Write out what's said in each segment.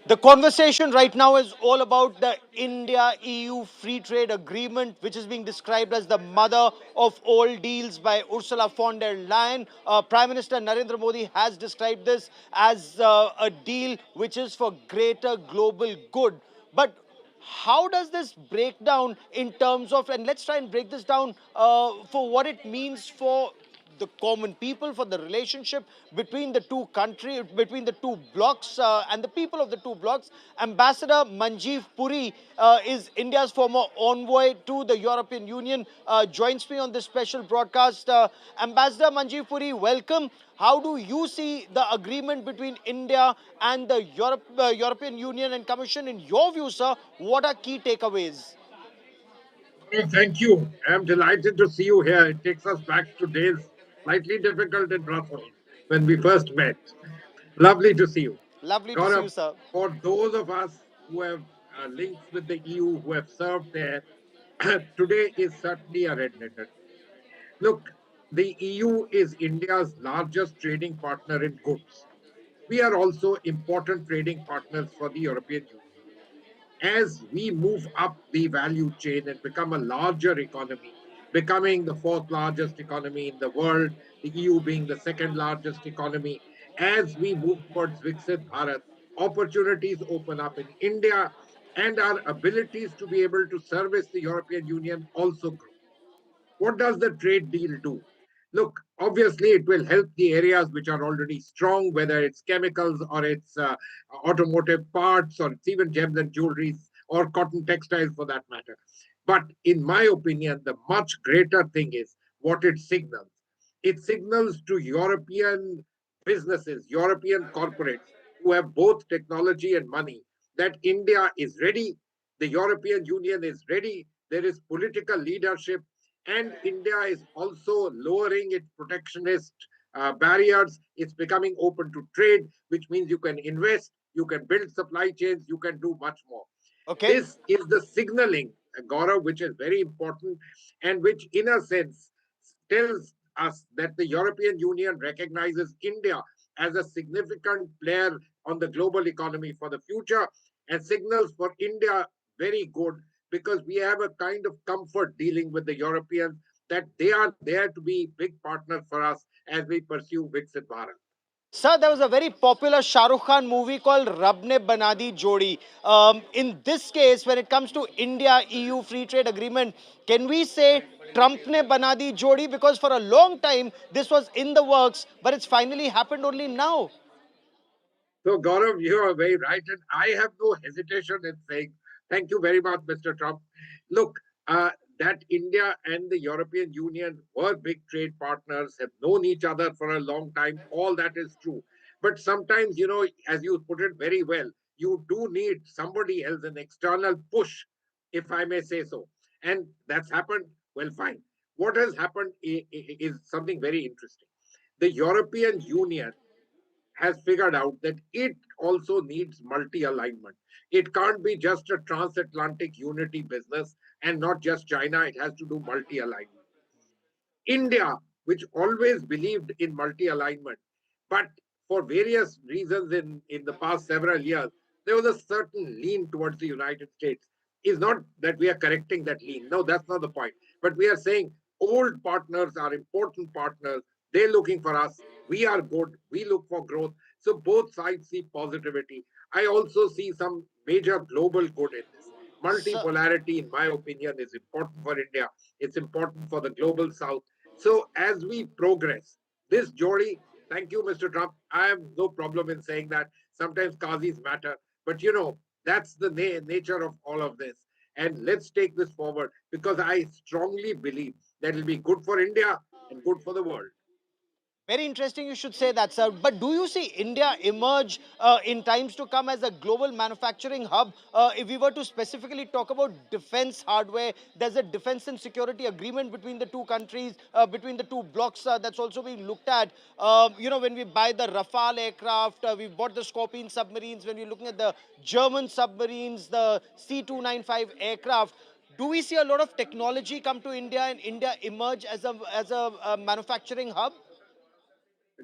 The conversation right now is all about the India EU free trade agreement, which is being described as the mother of all deals by Ursula von der Leyen. Prime Minister Narendra Modi has described this as a deal which is for greater global good. But how does this break down in terms of, and let's try and break this down for what it means for the common people, for the relationship between the two countries, between the two blocks, and the people of the two blocks. Ambassador Manjeev Puri is India's former envoy to the European Union, joins me on this special broadcast. Ambassador Manjeev Puri, welcome. How do you see the agreement between India and the European Union and Commission? In your view, sir, what are key takeaways? Oh, thank you. I'm delighted to see you here. It takes us back to days slightly difficult in Brussels when we first met. Lovely to see you. Lovely to see you, Gaurav, sir. for those of us who have links with the EU, who have served there, today is certainly a red letter. Look, the EU is India's largest trading partner in goods. We are also important trading partners for the European Union. As we move up the value chain and become a larger economy, becoming the fourth largest economy in the world, the EU being the second largest economy, as we move towards Viksit Bharat, opportunities open up in India and our abilities to be able to service the European Union also grow. What does the trade deal do? Look, obviously, it will help the areas which are already strong, whether it's chemicals or it's automotive parts or it's even gems and jewelry or cotton textiles for that matter. But in my opinion, the much greater thing is what it signals. It signals to European businesses, European corporates who have both technology and money that India is ready, the European Union is ready, there is political leadership, and India is also lowering its protectionist barriers. It's becoming open to trade, which means you can invest, you can build supply chains, you can do much more. Okay. This is the signaling, Gaurav, which is very important and which, in a sense, tells us that the European Union recognizes India as a significant player on the global economy for the future and signals for India very good because we have a kind of comfort dealing with the Europeans that they are there to be big partners for us as we pursue Viksit Bharat. Sir, there was a very popular Shah Rukh Khan movie called Rab Ne Banadi Jodi. In this case, when it comes to India EU free trade agreement, can we say Trump ne banadi jodi? Because for a long time this was in the works, but it's finally happened only now. So, Gaurav, you are very right, and I have no hesitation in saying thank you very much, Mr. Trump. Look, that India and the European Union were big trade partners, have known each other for a long time. All that is true. But sometimes, as you put it very well, you do need somebody else, an external push, if I may say so. And that's happened. Well, fine. What has happened is something very interesting. The European Union has figured out that it also needs multi alignment. It can't be just a transatlantic unity business and not just China, it has to do multi alignment. India, which always believed in multi alignment, but for various reasons in the past several years, there was a certain lean towards the United States. Is not that we are correcting that lean. No, that's not the point. But we are saying old partners are important partners. They're looking for us. We are good. We look for growth. So both sides see positivity. I also see some major global good in this. Sir, Multipolarity, in my opinion, is important for India. It's important for the global south. So as we progress, this Jodi, thank you, Mr. Trump. I have no problem in saying that. Sometimes Kazis matter, but that's the nature of all of this. And let's take this forward because I strongly believe that it'll be good for India and good for the world. very interesting, you should say that, sir. But do you see India emerge in times to come as a global manufacturing hub? If we were to specifically talk about defense hardware, there's a defense and security agreement between the two countries, between the two blocks that's also being looked at. When we buy the Rafale aircraft, we bought the Scorpion submarines, when we're looking at the German submarines, the C-295 aircraft. Do we see a lot of technology come to India and India emerge as a manufacturing hub?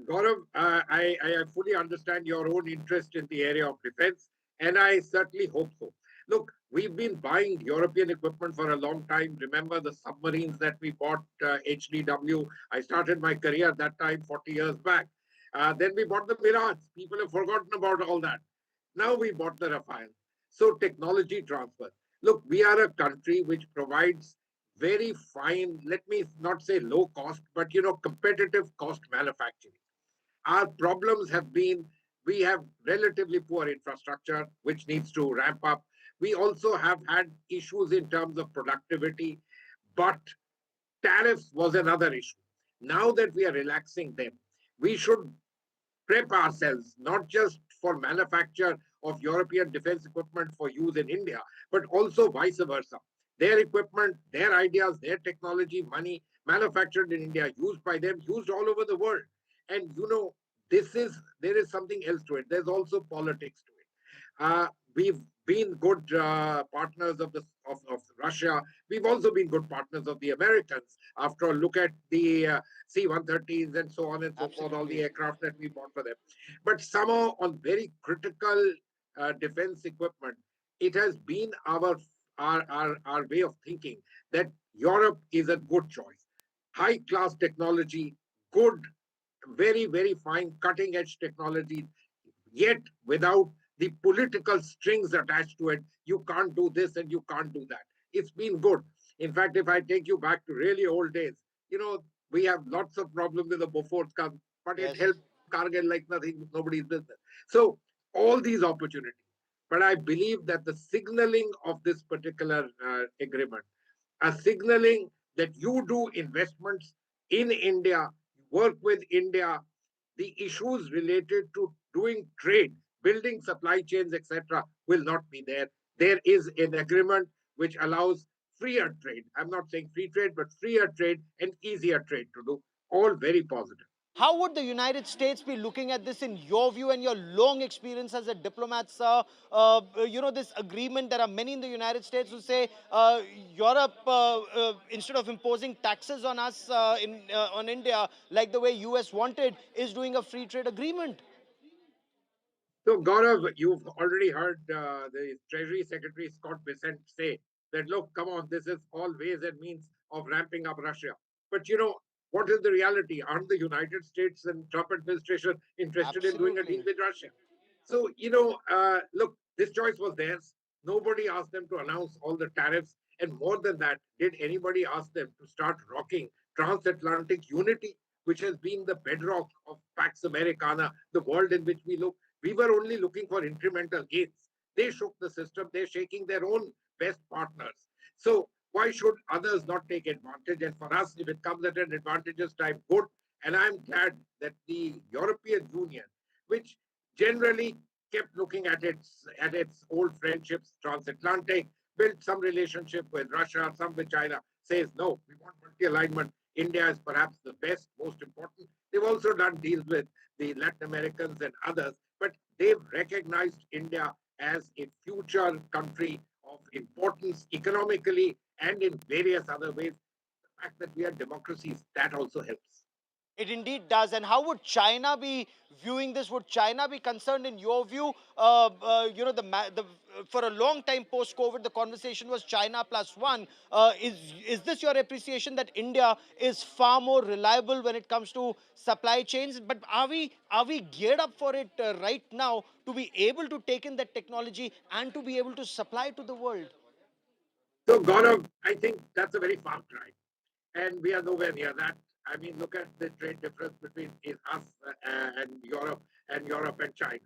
Gaurav, I fully understand your own interest in the area of defense. And I certainly hope so. Look, we've been buying European equipment for a long time. Remember the submarines that we bought, HDW? I started my career at that time 40 years back. Then we bought the Mirage. People have forgotten about all that. Now we bought the Rafale. So technology transfer. Look, we are a country which provides very fine, let me not say low cost, but competitive cost manufacturing. Our problems have been we have relatively poor infrastructure, which needs to ramp up. We also have had issues in terms of productivity, but tariffs was another issue. Now that we are relaxing them, we should prep ourselves, not just for manufacture of European defense equipment for use in India, but also vice versa. Their equipment, their ideas, their technology, money manufactured in India, used by them, used all over the world. And there is something else to it. There's also politics to it. We've been good partners of Russia. We've also been good partners of the Americans. After all, look at the C-130s and so on and so forth, all the Absolutely. aircraft that we bought for them. But somehow, on very critical defense equipment, it has been our way of thinking that Europe is a good choice. High class technology, good, very, very fine cutting edge technology, yet without the political strings attached to it. You can't do this and you can't do that. It's been good. In fact, if I take you back to really old days, we have lots of problems with the Bofors gun, but it Yes. helped Cargill like nothing, nobody's business. So all these opportunities. But I believe that the signaling of this particular agreement, a signaling that you do investments in India, work with India, the issues related to doing trade, building supply chains, etc., will not be there. There is an agreement which allows freer trade. I'm not saying free trade, but freer trade and easier trade to do. All very positive. How would the United States be looking at this in your view and your long experience as a diplomat, sir? This agreement, there are many in the United States who say Europe, instead of imposing taxes on us on India, like the way US wanted, is doing a free trade agreement. So, Gaurav, you've already heard the Treasury Secretary Scott Bessent say that, look, come on, this is all ways and means of ramping up Russia. But what is the reality? Aren't the United States and Trump administration interested in doing a deal Absolutely. with Russia? So, look, this choice was theirs. Nobody asked them to announce all the tariffs. And more than that, did anybody ask them to start rocking transatlantic unity, which has been the bedrock of Pax Americana, the world in which we look? We were only looking for incremental gains. They shook the system. They're shaking their own best partners. So why should others not take advantage? And for us, if it comes at an advantageous time, good. And I'm glad that the European Union, which generally kept looking at its old friendships, transatlantic, built some relationship with Russia, some with China, says no, we want multi-alignment. India is perhaps the best, most important. They've also done deals with the Latin Americans and others, but they've recognized India as a future country of importance economically and in various other ways. The fact that we are democracies, that also helps. It indeed does. And how would China be viewing this? Would China be concerned, in your view? For a long time post COVID, the conversation was China plus one. Is this your appreciation that India is far more reliable when it comes to supply chains? But are we geared up for it right now to be able to take in that technology and to be able to supply to the world? So, Gaurav, I think that's a very far cry. And we are nowhere near that. I mean, look at the trade difference between us and Europe and China.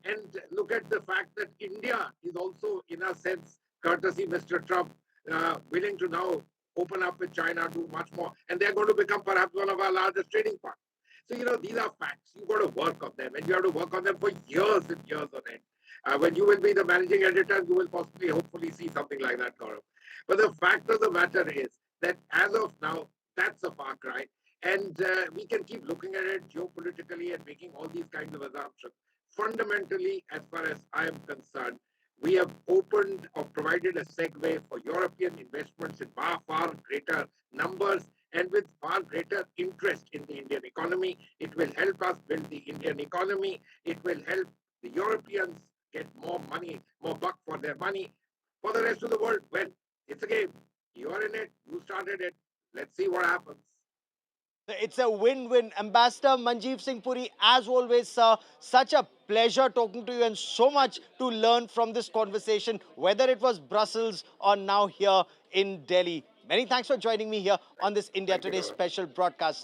And look at the fact that India is also, in a sense, courtesy Mr. Trump, willing to now open up with China, do much more, and they're going to become perhaps one of our largest trading partners. So, these are facts. You've got to work on them, and you have to work on them for years and years on end. When you will be the managing editor, you will possibly, hopefully, see something like that, Gaurav. But the fact of the matter is that as of now, that's a far cry. And we can keep looking at it geopolitically and making all these kinds of assumptions. Fundamentally, as far as I am concerned, we have opened or provided a segue for European investments in far, far greater numbers and with far greater interest in the Indian economy. It will help us build the Indian economy. It will help the Europeans get more money, more buck for their money. For the rest of the world, well, it's a game. You're in it. You started it. Let's see what happens. It's a win-win. Ambassador Manjeev Singh Puri, as always, sir, such a pleasure talking to you and so much to learn from this conversation, whether it was Brussels or now here in Delhi. Many thanks for joining me here on this India Thank you, Today Gaurav. special broadcast.